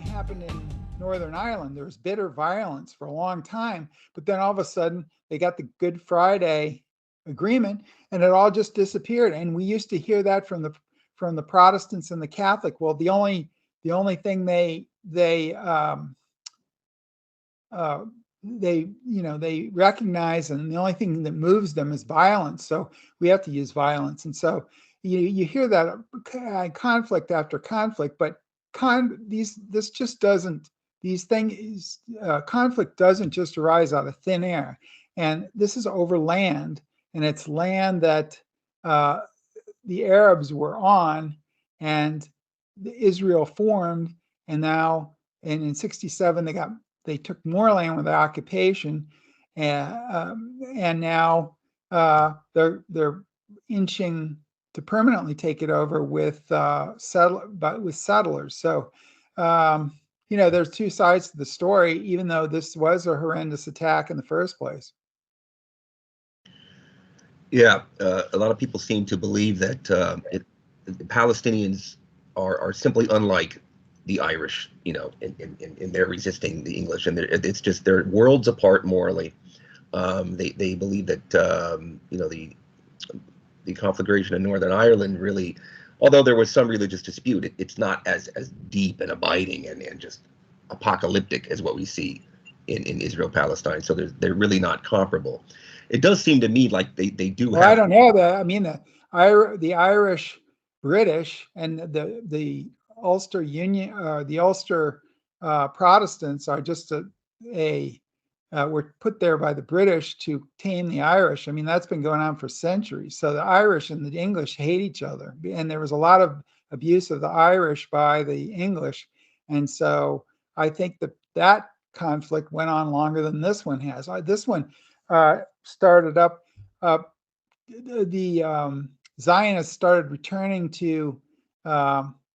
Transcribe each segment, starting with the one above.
Happened in Northern Ireland. There was bitter violence for a long time, but then all of a sudden they got the Good Friday Agreement, and it all just disappeared. And we used to hear that from the Protestants and the Catholic. Well, the only thing they recognize, and the only thing that moves them is violence. So we have to use violence. And so you hear that conflict after conflict, but conflict doesn't just arise out of thin air. And this is over land, and it's land that the Arabs were on, and Israel formed, and in 67 they took more land with the occupation, and now they're inching to permanently take it over with settlers. So, there's two sides to the story, even though this was a horrendous attack in the first place. Yeah, a lot of people seem to believe that the Palestinians are simply unlike the Irish, in their resisting the English, and it's just they're worlds apart morally. They believe that the conflagration in Northern Ireland really, although there was some religious dispute, it's not as deep and abiding and just apocalyptic as what we see in Israel-Palestine. So they're really not comparable. It does seem to me like they do. Well, I don't know. The Irish, British, and the Ulster Union, the Ulster Protestants are just were put there by the British to tame the Irish. I mean, that's been going on for centuries. So the Irish and the English hate each other, and there was a lot of abuse of the Irish by the English. And so I think that conflict went on longer than this one has. This one started up. The Zionists started returning to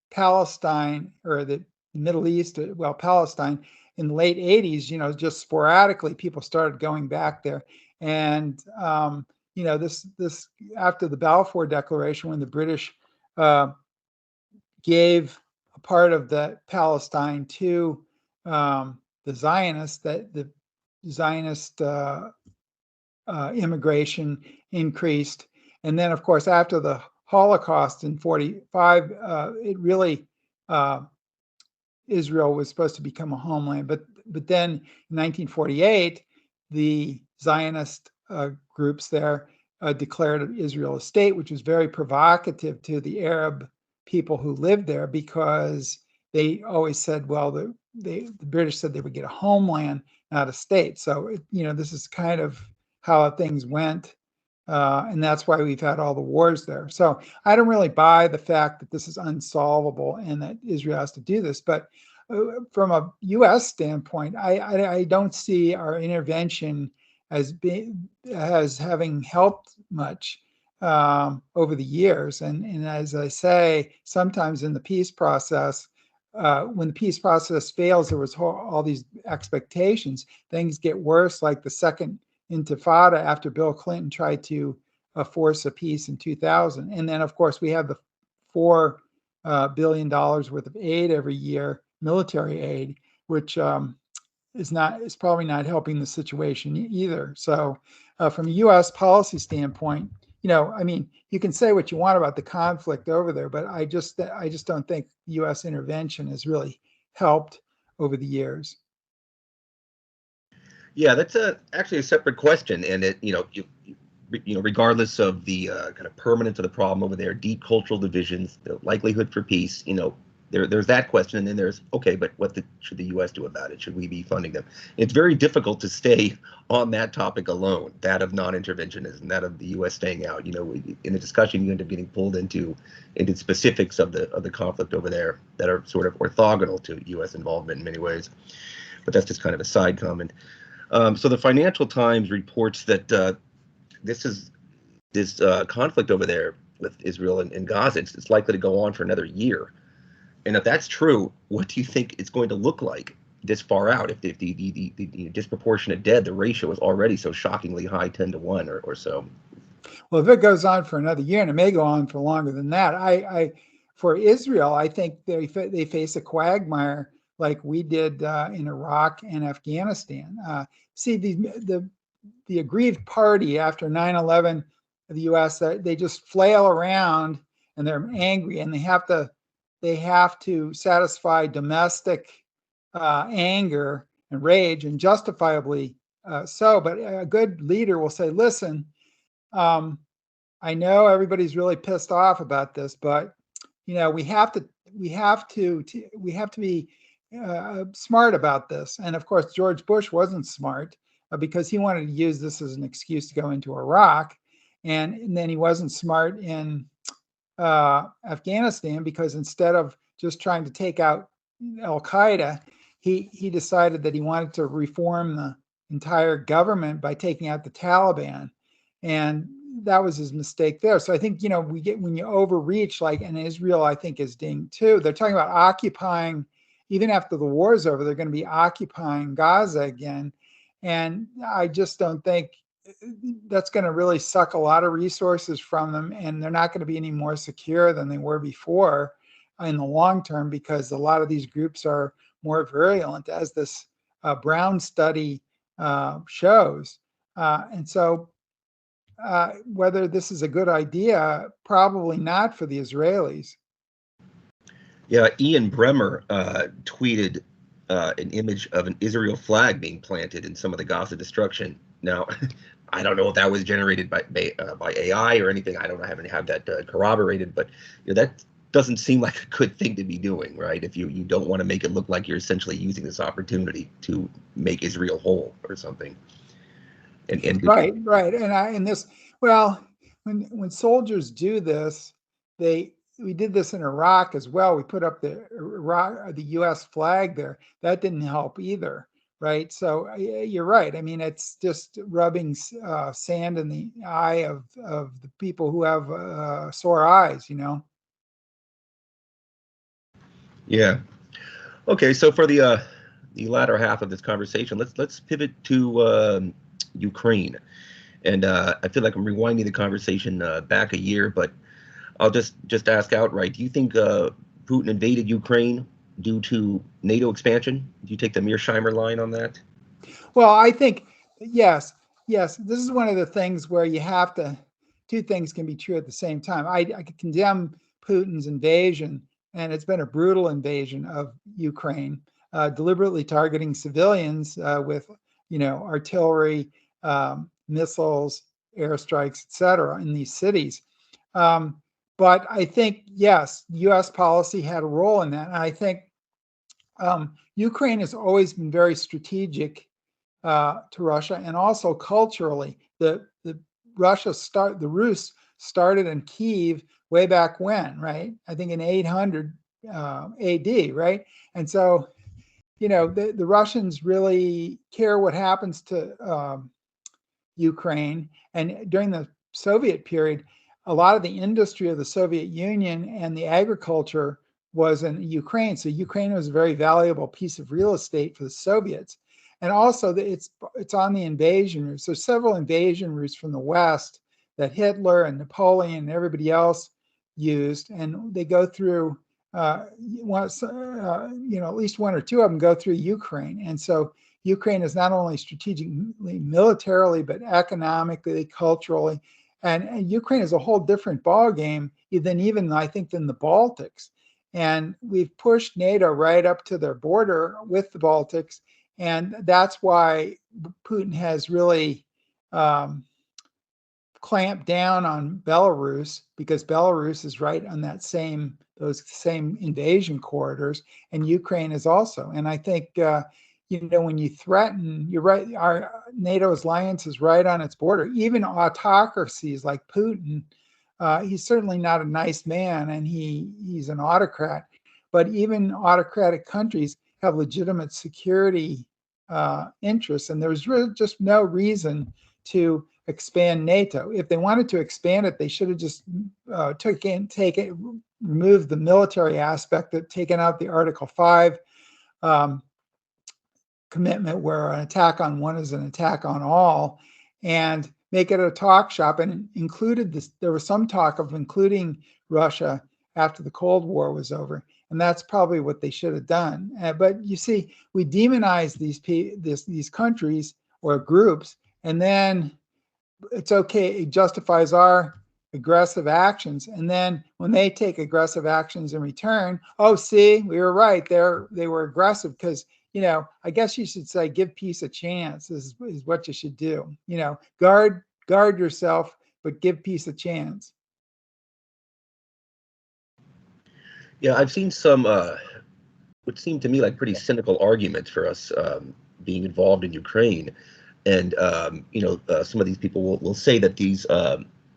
Palestine, or the Middle East, Palestine, in the late 80s. Just sporadically people started going back there. And this after the Balfour Declaration, when the British gave a part of the Palestine to the Zionists, that the Zionist immigration increased. And then, of course, after the Holocaust in 45, it really Israel was supposed to become a homeland. But then in 1948, the Zionist groups there declared Israel a state, which was very provocative to the Arab people who lived there, because they always said, well, the British said they would get a homeland, not a state. So, this is kind of how things went. And that's why we've had all the wars there. So I don't really buy the fact that this is unsolvable and that Israel has to do this. But from a U.S. standpoint, I don't see our intervention as having helped much over the years. And as I say, sometimes in the peace process, when the peace process fails, there was all these expectations. Things get worse, like the second Intifada after Bill Clinton tried to force a peace in 2000. And then, of course, we have the $4 billion worth of aid every year, military aid, which is probably not helping the situation either. So from a U.S. policy standpoint, you can say what you want about the conflict over there, but I just don't think U.S. intervention has really helped over the years. Yeah, that's actually a separate question, and regardless of the kind of permanence of the problem over there, deep cultural divisions, the likelihood for peace, there's that question, and then there's, okay, but should the U.S. do about it? Should we be funding them? It's very difficult to stay on that topic alone, that of non-interventionism, that of the U.S. staying out. In the discussion, you end up getting pulled into specifics of the conflict over there that are sort of orthogonal to U.S. involvement in many ways. But that's just kind of a side comment. So the Financial Times reports that this conflict over there with Israel and Gaza, it's likely to go on for another year. And if that's true, what do you think it's going to look like this far out? If the disproportionate dead, the ratio is already so shockingly high, 10 to 1 or so. Well, if it goes on for another year, and it may go on for longer than that, for Israel, I think they face a quagmire like we did in Iraq and Afghanistan. See, the aggrieved party after 9/11, the U.S., they just flail around and they're angry, and they have to satisfy domestic anger and rage, and justifiably so. But a good leader will say, listen, I know everybody's really pissed off about this, but we have to be smart about this. And of course, George Bush wasn't smart because he wanted to use this as an excuse to go into Iraq, and then he wasn't smart in Afghanistan, because instead of just trying to take out Al Qaeda, he decided that he wanted to reform the entire government by taking out the Taliban, and that was his mistake there. So I think when you overreach, like in Israel, I think is ding too. They're talking about occupying, even after the war is over, they're going to be occupying Gaza again, and I just don't think that's going to really suck a lot of resources from them, and they're not going to be any more secure than they were before in the long term, because a lot of these groups are more virulent, as this Brown study shows. And so whether this is a good idea, probably not for the Israelis. Yeah, Ian Bremmer tweeted an image of an Israel flag being planted in some of the Gaza destruction. Now, I don't know if that was generated by AI or anything. I haven't had that corroborated, but that doesn't seem like a good thing to be doing, right? If you don't want to make it look like you're essentially using this opportunity to make Israel whole or something. And right. When soldiers do this, we did this in Iraq as well. We put up the U.S. flag there. That didn't help either, right? So you're right. I mean, it's just rubbing sand in the eye of the people who have sore eyes, Yeah. Okay. So for the latter half of this conversation, let's pivot to Ukraine, and I feel like I'm rewinding the conversation back a year, but I'll just ask outright: do you think Putin invaded Ukraine due to NATO expansion? Do you take the Mearsheimer line on that? Well, I think yes. This is one of the things where you have to. Two things can be true at the same time. I could condemn Putin's invasion, and it's been a brutal invasion of Ukraine, deliberately targeting civilians with artillery, missiles, airstrikes, etc., in these cities. But I think, yes, U.S. policy had a role in that. And I think Ukraine has always been very strategic to Russia, and also culturally. The Rus started in Kiev way back when, right? I think in 800 AD, right? And so, the Russians really care what happens to Ukraine. And during the Soviet period, a lot of the industry of the Soviet Union and the agriculture was in Ukraine. So Ukraine was a very valuable piece of real estate for the Soviets. And also it's on the invasion routes. There's several invasion routes from the West that Hitler and Napoleon and everybody else used. And they go through, at least one or two of them go through Ukraine. And so Ukraine is not only strategically, militarily, but economically, culturally, and Ukraine is a whole different ballgame than the Baltics. And we've pushed NATO right up to their border with the Baltics, and that's why Putin has really clamp down on Belarus because Belarus is right on those same invasion corridors, and Ukraine is also. And I think when you threaten, you're right. Our NATO's alliance is right on its border. Even autocracies like Putin, he's certainly not a nice man, and he's an autocrat. But even autocratic countries have legitimate security interests, and there's really just no reason to expand NATO. If they wanted to expand it, they should have just removed the military aspect, taken out the Article 5 commitment where an attack on one is an attack on all, and make it a talk shop, and included this. There was some talk of including Russia after the Cold War was over, and that's probably what they should have done. But you see, we demonize these countries or groups, and then it's okay. It justifies our aggressive actions, and then when they take aggressive actions in return, oh, see, we were right. They were aggressive because, I guess you should say, give peace a chance is what you should do. Guard yourself, but give peace a chance. Yeah, I've seen some what seemed to me like pretty cynical arguments for us being involved in Ukraine. And some of these people will say that these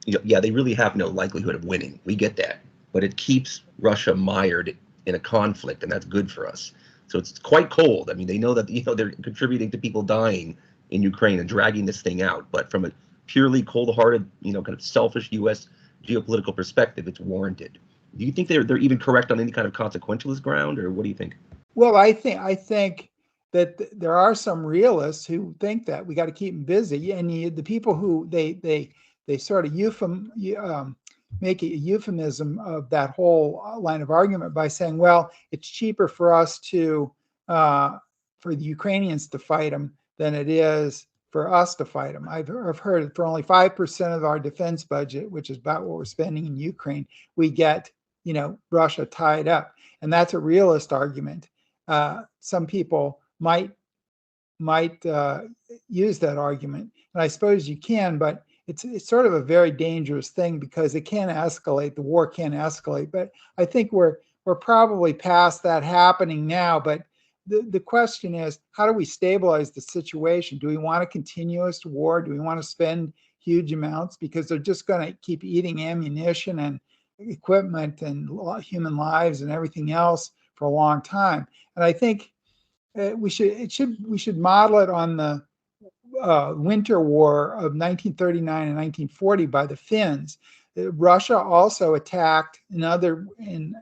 they really have no likelihood of winning. We get that, but it keeps Russia mired in a conflict, and that's good for us. So it's quite cold. I mean, they know that they're contributing to people dying in Ukraine and dragging this thing out. But from a purely cold-hearted, kind of selfish U.S. geopolitical perspective, it's warranted. Do you think they're even correct on any kind of consequentialist ground, or what do you think? Well, I think that there are some realists who think that we got to keep them busy, and the people who they sort of make a euphemism of that whole line of argument by saying, well, it's cheaper for us for the Ukrainians to fight them than it is for us to fight them. I've heard for only 5% of our defense budget, which is about what we're spending in Ukraine, we get Russia tied up, and that's a realist argument. Some people might use that argument, and I suppose you can, but it's sort of a very dangerous thing because it can escalate. The war can escalate, but I think we're probably past that happening now. But the question is, how do we stabilize the situation? Do we want a continuous war? Do we want to spend huge amounts because they're just going to keep eating ammunition and equipment and human lives and everything else for a long time? And I think we should model it on the winter war of 1939 and 1940 by the Finns. Russia also attacked in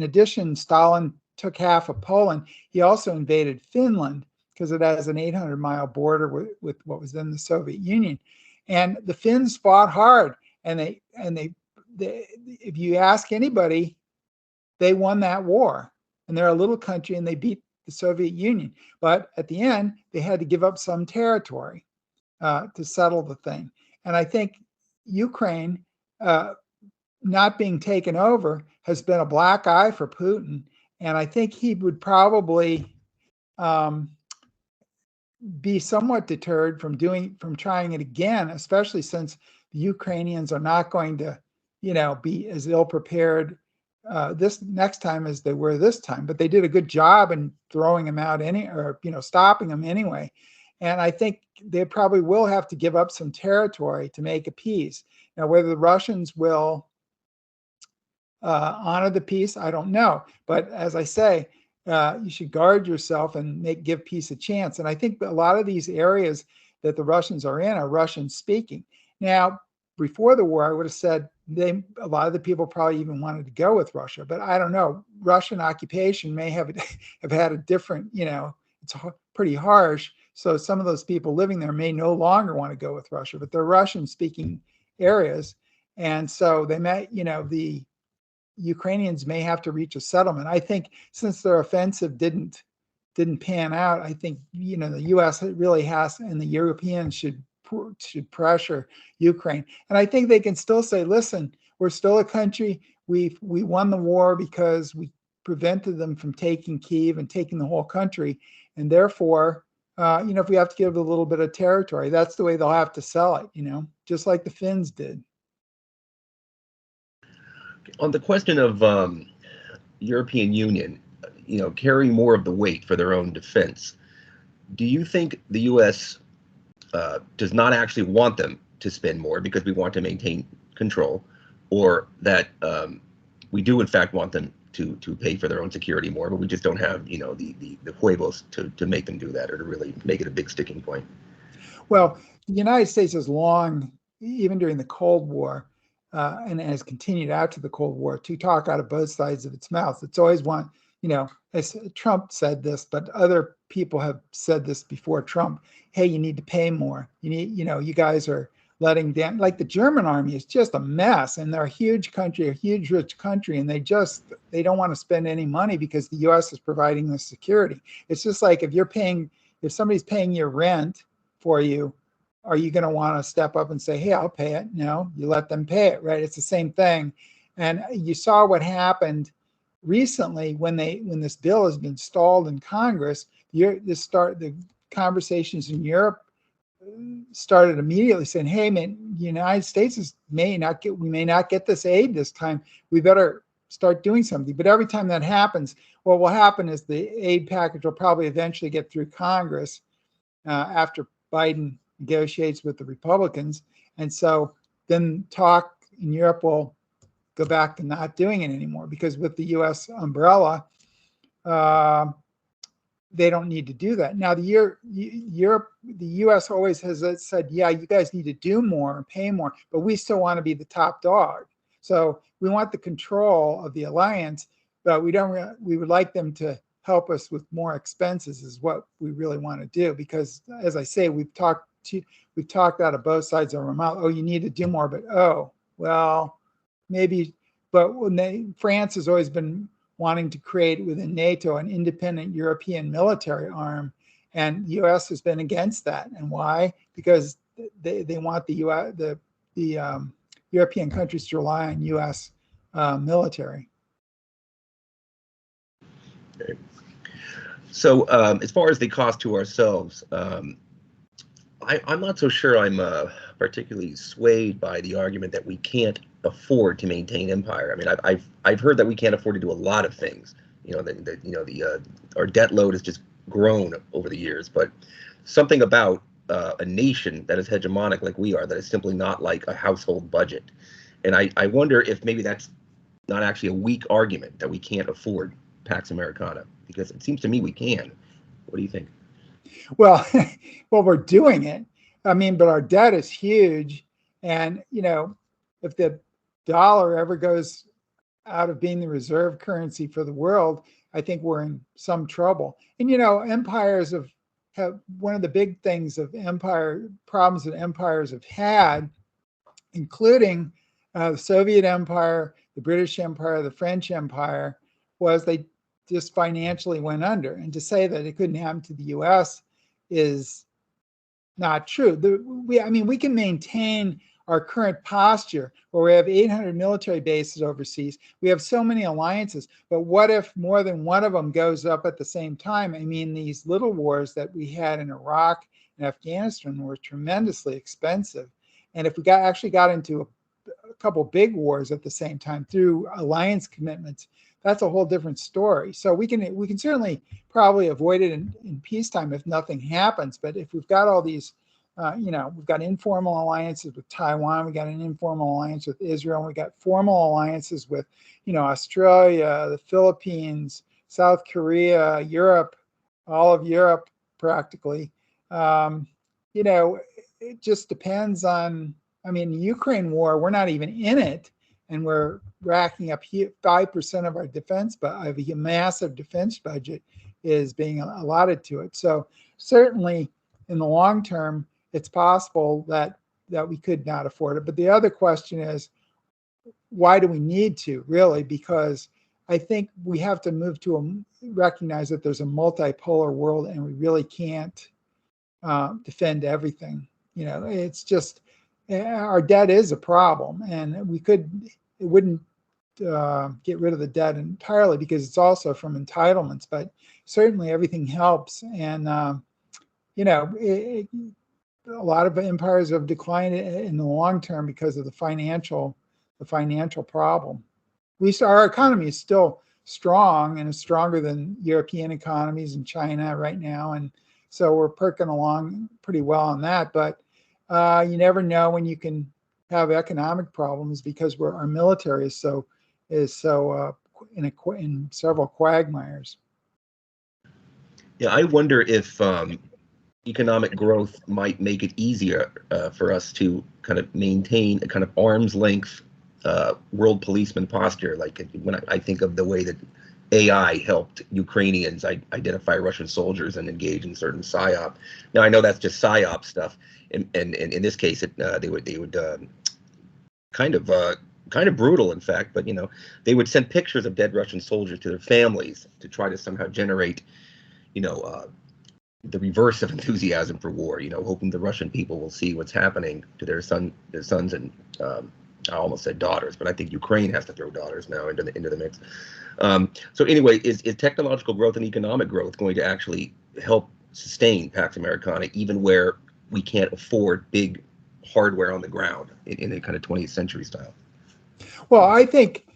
addition, Stalin took half of Poland. He also invaded Finland because it has an 800-mile border with what was then the Soviet Union. And the Finns fought hard, and they if you ask anybody, they won that war. And they're a little country, and they beat the Soviet Union. But at the end, they had to give up some territory to settle the thing. And I think Ukraine not being taken over has been a black eye for Putin. And I think he would probably be somewhat deterred from trying it again, especially since the Ukrainians are not going to, be as ill prepared this next time as they were this time. But they did a good job in throwing them out stopping them anyway. And I think they probably will have to give up some territory to make a peace. Now, whether the Russians will honor the peace, I don't know. But as I say, you should guard yourself and give peace a chance. And I think a lot of these areas that the Russians are in are Russian speaking. Now, before the war, I would have said a lot of the people probably even wanted to go with Russia, but I don't know. Russian occupation may have had a different, it's pretty harsh. So some of those people living there may no longer want to go with Russia, but they're Russian speaking areas. And so they may, the Ukrainians may have to reach a settlement. I think since their offensive didn't pan out, I think, the U.S. really has, and the Europeans should pressure Ukraine. And I think they can still say, listen, we're still a country. We won the war because we prevented them from taking Kyiv and taking the whole country. And therefore, if we have to give a little bit of territory, that's the way they'll have to sell it, just like the Finns did. On the question of European Union, carrying more of the weight for their own defense, do you think the U.S. Does not actually want them to spend more because we want to maintain control, or that we do in fact want them to pay for their own security more, but we just don't have the huevos to make them do that, or to really make it a big sticking point? Well, the United States has long, even during the Cold War, and has continued after the Cold War, to talk out of both sides of its mouth. It's always as Trump said this, but other people have said this before Trump. Hey, you need to pay more. You need, you guys are letting down. Like the German army is just a mess, and they're a huge country, a huge rich country, and they don't want to spend any money because the U.S. is providing the security. It's just like if somebody's paying your rent for you, are you going to want to step up and say, hey, I'll pay it? No, you let them pay it, right? It's the same thing. And you saw what happened recently when this bill has been stalled in Congress. The conversations in Europe started immediately saying, hey, man, the United States we may not get this aid this time. We better start doing something. But every time that happens, what will happen is the aid package will probably eventually get through Congress after Biden negotiates with the Republicans. And so then talk in Europe will go back to not doing it anymore, because with the U.S. umbrella, they don't need to do that. Now, the U.S. always has said, yeah, you guys need to do more and pay more, but we still want to be the top dog. So we want the control of the alliance, but we would like them to help us with more expenses is what we really want to do. Because as I say, we've talked out of both sides of our mouth. Oh, you need to do more, but maybe. But France has always been wanting to create within NATO an independent European military arm, and the U.S. has been against that. And why? Because they want the European countries to rely on U.S. military. Okay. So as far as the cost to ourselves, I'm not so sure I'm particularly swayed by the argument that we can't afford to maintain empire. I mean, I've heard that we can't afford to do a lot of things. Our debt load has just grown over the years, but something about a nation that is hegemonic like we are, that is simply not like a household budget. And I wonder if maybe that's not actually a weak argument, that we can't afford Pax Americana, because it seems to me we can. What do you think? Well, we're doing it. I mean, but our debt is huge. And, if the dollar ever goes out of being the reserve currency for the world, I think we're in some trouble. And, empires have one of the big things of problems that empires have had, including the Soviet Empire, the British Empire, the French Empire, was they just financially went under. And to say that it couldn't happen to the U.S. is not true. We can maintain our current posture where we have 800 military bases overseas. We have so many alliances, but what if more than one of them goes up at the same time? I mean, these little wars that we had in Iraq and Afghanistan were tremendously expensive. And if we actually got into a couple big wars at the same time through alliance commitments, that's a whole different story. So we can certainly probably avoid it in peacetime if nothing happens. But if we've got all these, we've got informal alliances with Taiwan, we got an informal alliance with Israel, and we got formal alliances with, Australia, the Philippines, South Korea, Europe, all of Europe practically. It just depends on. I mean, the Ukraine war, we're not even in it, and we're racking up 5% of our defense, but a massive defense budget is being allotted to it. So certainly in the long term, it's possible that we could not afford it. But the other question is, why do we need to, really? Because I think we have to move to recognize that there's a multipolar world, and we really can't defend everything. It's just, our debt is a problem, and it wouldn't get rid of the debt entirely, because it's also from entitlements, but certainly everything helps. And a lot of empires have declined in the long term because of the financial problem. Our economy is still strong, and is stronger than European economies and China right now, and so we're perking along pretty well on that. But you never know when you can have economic problems, because our military is so in several quagmires. Yeah, I wonder if economic growth might make it easier for us to kind of maintain a kind of arm's length world policeman posture. Like when I think of the way that AI helped Ukrainians identify Russian soldiers and engage in certain psyop. Now I know that's just psyop stuff, and in this case, they would kind of brutal, in fact. But they would send pictures of dead Russian soldiers to their families to try to somehow generate, the reverse of enthusiasm for war. Hoping the Russian people will see what's happening to their sons and I almost said daughters, but I think Ukraine has to throw daughters now into the mix. So anyway, is technological growth and economic growth going to actually help sustain Pax Americana, even where we can't afford big hardware on the ground in a kind of 20th century style? Well, I think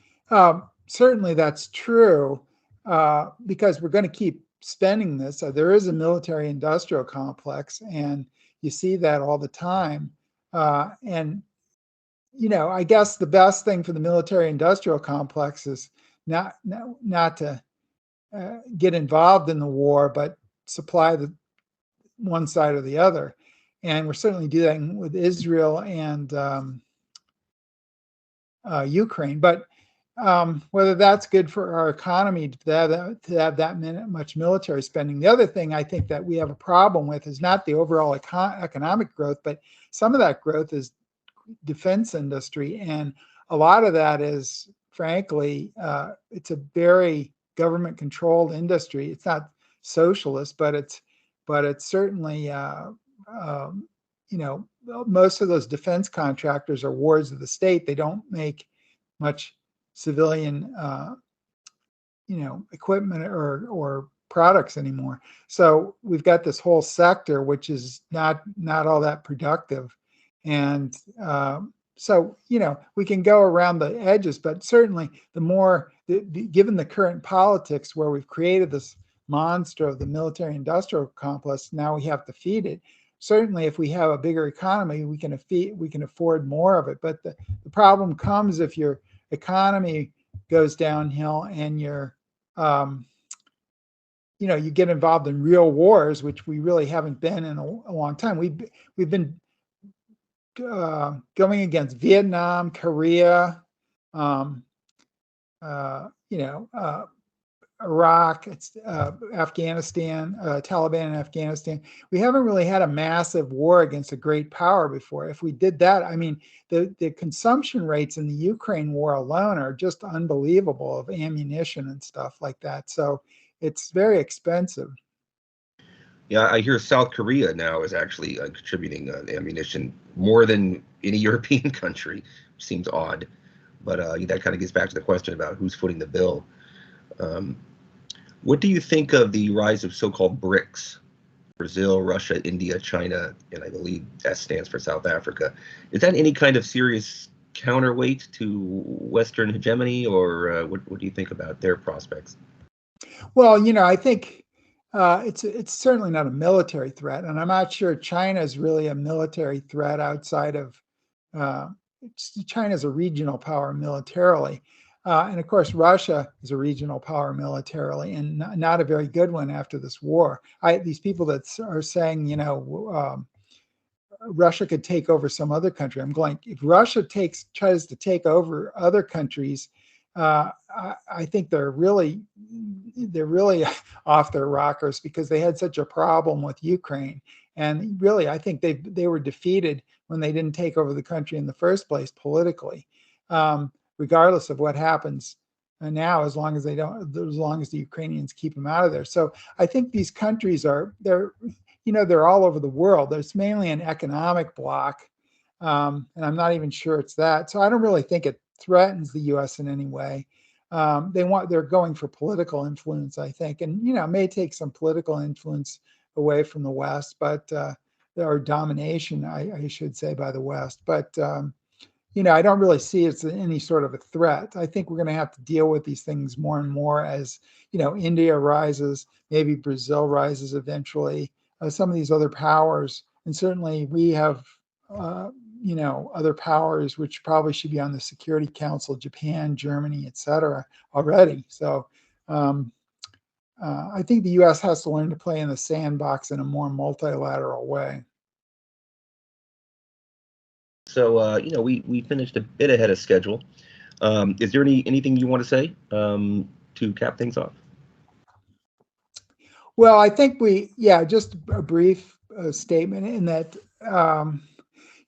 certainly that's true, because we're going to keep spending this. There is a military-industrial complex, and you see that all the time. And I guess the best thing for the military-industrial complex is not to get involved in the war, but supply the one side or the other. And we're certainly doing that with Israel and Ukraine. But whether that's good for our economy to have that much military spending. The other thing I think that we have a problem with is not the overall economic growth, but some of that growth is defense industry, and a lot of that is, frankly, it's a very government-controlled industry. It's not socialist, but it's certainly most of those defense contractors are wards of the state. They don't make much civilian equipment or products anymore. So we've got this whole sector which is not all that productive. And so, we can go around the edges, but certainly given the current politics where we've created this monster of the military-industrial complex, now we have to feed it. Certainly, if we have a bigger economy, we can afford more of it. But the problem comes if your economy goes downhill and you get involved in real wars, which we really haven't been in a long time. We've been going against Vietnam, Korea, Iraq, Afghanistan, Taliban in Afghanistan. We haven't really had a massive war against a great power before. If we did that, I mean, the consumption rates in the Ukraine war alone are just unbelievable, of ammunition and stuff like that. So it's very expensive. Yeah, I hear South Korea now is actually contributing ammunition more than any European country, which seems odd. But that kind of gets back to the question about who's footing the bill. What do you think of the rise of so-called BRICS? Brazil, Russia, India, China, and I believe S stands for South Africa. Is that any kind of serious counterweight to Western hegemony, or what do you think about their prospects? Well, I think it's certainly not a military threat, and I'm not sure China is really a military threat outside of China's a regional power militarily. And of course, Russia is a regional power militarily, and not a very good one after this war. These people that are saying, Russia could take over some other country. I'm going, if Russia tries to take over other countries, I think they're really off their rockers, because they had such a problem with Ukraine. And really, I think they were defeated when they didn't take over the country in the first place politically. Regardless of what happens now, as long as the Ukrainians keep them out of there. So I think these countries they're all over the world. There's mainly an economic bloc, and I'm not even sure it's that. So I don't really think it threatens the U.S. in any way. They're going for political influence, I think, and it may take some political influence away from the West, but or domination, I should say, by the West. But I don't really see it as any sort of a threat. I think we're going to have to deal with these things more and more as, India rises, maybe Brazil rises eventually, some of these other powers. And certainly we have, other powers which probably should be on the Security Council, Japan, Germany, et cetera, already. So I think the U.S. has to learn to play in the sandbox in a more multilateral way. So, we finished a bit ahead of schedule. Is there anything you want to say to cap things off? Well, I think just a brief statement in that,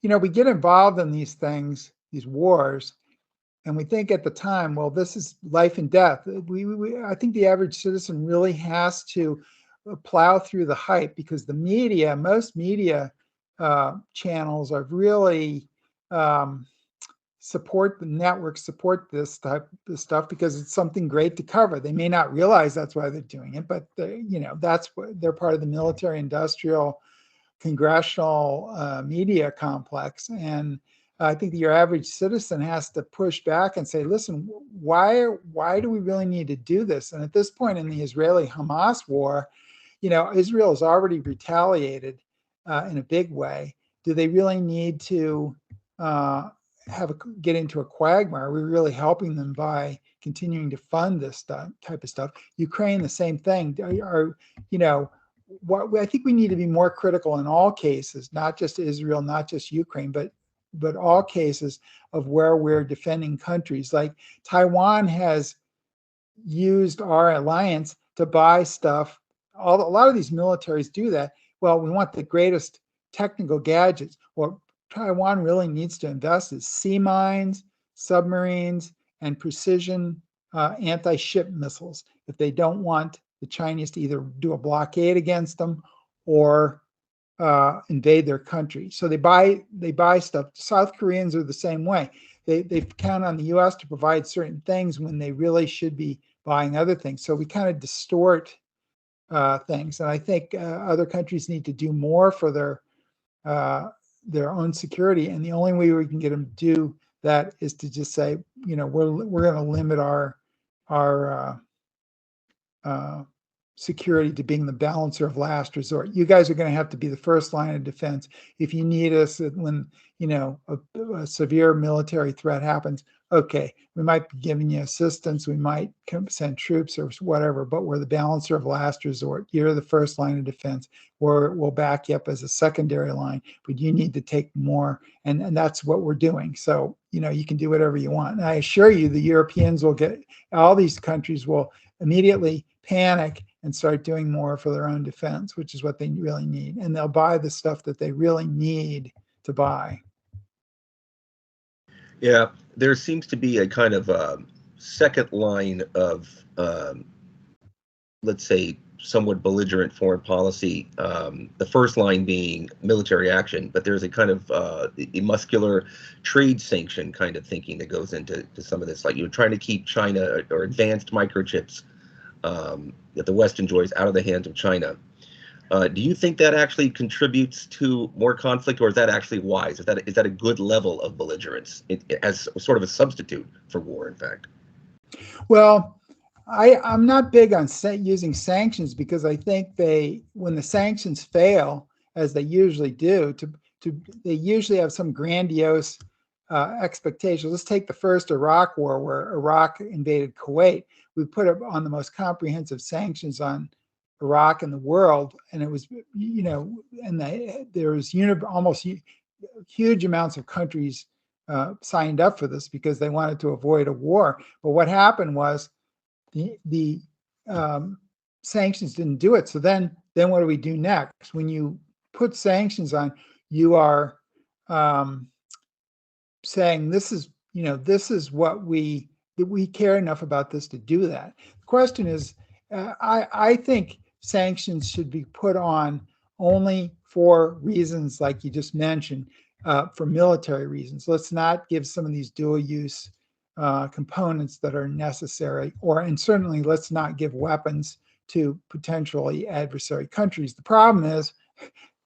we get involved in these things, these wars, and we think at the time, well, this is life and death. I think the average citizen really has to plow through the hype, because most media channels are really support the network, support this type of stuff because it's something great to cover. They may not realize that's why they're doing it, but that's what they're part of the military industrial congressional media complex. And I think that your average citizen has to push back and say, listen, why do we really need to do this? And at this point in the Israeli-Hamas war, Israel has already retaliated in a big way. Do they really need to get into a quagmire? Are we really helping them by continuing to fund this type of stuff? Ukraine, the same thing. What I think we need to be more critical in all cases, not just Israel, not just Ukraine, but all cases of where we're defending countries. Like Taiwan has used our alliance to buy stuff. A lot of these militaries do that. Well, we want the greatest technical gadgets. What Taiwan really needs to invest is sea mines, submarines, and precision anti-ship missiles if they don't want the Chinese to either do a blockade against them or invade their country. So they buy stuff. South Koreans are the same way. They count on the U.S. to provide certain things when they really should be buying other things. So we kind of distort things. And I think other countries need to do more for their own security. And the only way we can get them to do that is to just say, we're going to limit our security to being the balancer of last resort. You guys are going to have to be the first line of defense. If you need us when, a severe military threat happens, okay, we might be giving you assistance. We might send troops or whatever, but we're the balancer of last resort. You're the first line of defense. We'll back you up as a secondary line, but you need to take more. And that's what we're doing. So, you can do whatever you want. And I assure you, the Europeans all these countries will immediately panic and start doing more for their own defense, which is what they really need. And they'll buy the stuff that they really need to buy. Yeah, there seems to be a kind of second line of, let's say, somewhat belligerent foreign policy. The first line being military action, but there's a kind of a muscular trade sanction kind of thinking that goes into some of this. Like you're trying to keep China or advanced microchips that the West enjoys out of the hands of China. Do you think that actually contributes to more conflict, or is that actually wise? Is that a good level of belligerence as sort of a substitute for war, in fact? Well, I'm not big on using sanctions because I think when the sanctions fail, as they usually do, they usually have some grandiose expectations. Let's take the first Iraq war, where Iraq invaded Kuwait. We put it on the most comprehensive sanctions on Iraq in the world, and it was, there was almost huge amounts of countries signed up for this because they wanted to avoid a war. But what happened was the sanctions didn't do it. So then what do we do next? When you put sanctions on, you are saying this is what we care enough about this to do that. The question is, I think sanctions should be put on only for reasons like you just mentioned, for military reasons. Let's not give some of these dual use components that are necessary, and certainly let's not give weapons to potentially adversary countries. The problem is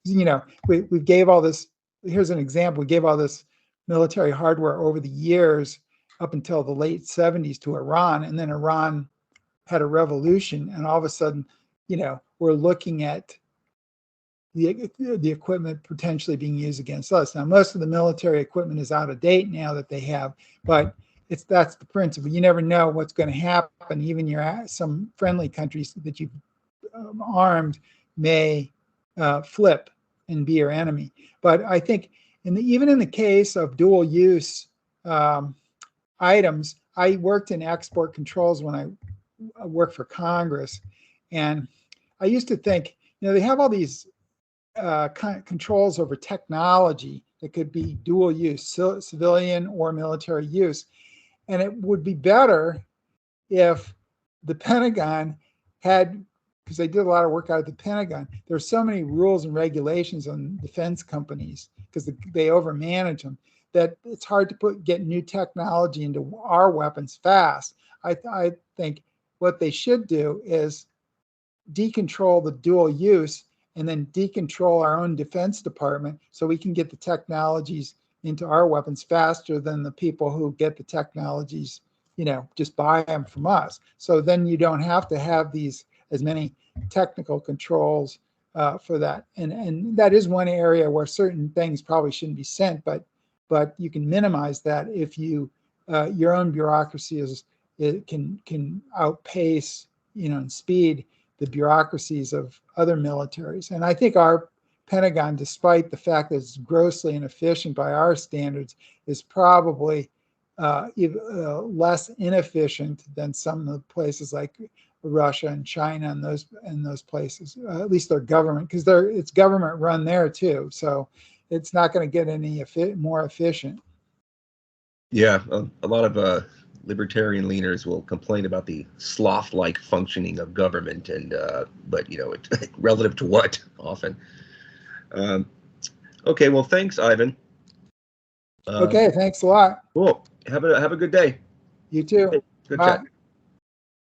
you know, we gave all this. Here's an example. We gave all this military hardware over the years up until the late 70s to Iran, and then Iran had a revolution, and all of a sudden, you know, we're looking at the equipment potentially being used against us. Now, most of the military equipment is out of date now that they have, but that's the principle. You never know what's going to happen. Even some friendly countries that you've armed may flip and be your enemy. But I think even in the case of dual use items, I worked in export controls when I worked for Congress, and I used to think, you know, they have all these controls over technology that could be dual use, civilian or military use. And it would be better if the Pentagon had, because they did a lot of work out of the Pentagon, there's so many rules and regulations on defense companies because they overmanage them, that it's hard to get new technology into our weapons fast. I think what they should do is decontrol the dual use and then decontrol our own Defense Department so we can get the technologies into our weapons faster than the people who get the technologies, you know, just buy them from us. So then you don't have to have as many technical controls for that. And that is one area where certain things probably shouldn't be sent, but you can minimize that if you your own bureaucracy can outpace, you know, in speed the bureaucracies of other militaries. And I think our Pentagon, despite the fact that it's grossly inefficient by our standards, is probably less inefficient than some of the places like Russia and China and those places. At least their government, because it's government run there too. So it's not going to get any more efficient. Yeah, a lot of libertarian leaners will complain about the sloth-like functioning of government, and but you know, it relative to what often. Okay, well, thanks, Ivan. Okay, thanks a lot. Cool. Have a good day. You too. Good Bye. chat.